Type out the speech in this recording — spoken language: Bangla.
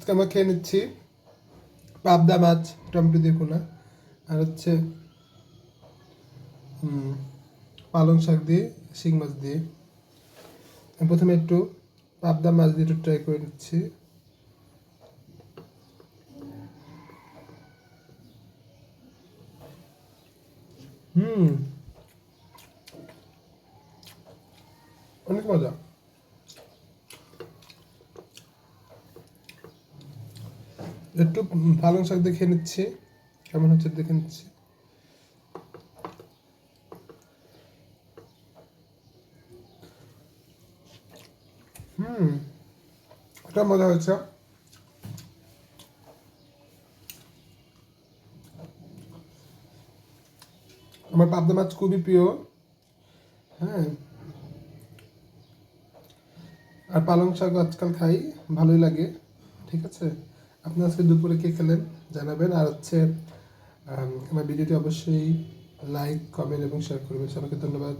আজকে আমরা খেয়ে নিচ্ছি পাবদা মাছ টমেটো দিয়ে ভুনা, আর হচ্ছে পালং শাক দিয়ে শিং মাছ দিয়ে। প্রথমে একটু পাবদা মাছ দিয়ে একটু ট্রাই করে নিচ্ছি। অনেক মজা। একটু পালং শাক দেখে নিচ্ছি কেমন হচ্ছে, দেখে নিচ্ছি। এটা মজা হয়েছে। আমার পাবদা মাছ খুবই প্রিয়। হ্যাঁ, আর পালং শাক আজকাল খাই, ভালোই লাগে। ঠিক আছে, আপনি আজকে দুপুরে কে খেলেন জানাবেন। আর হচ্ছে আমার ভিডিওটি অবশ্যই লাইক, কমেন্ট এবং শেয়ার করবেন। সবাইকে ধন্যবাদ।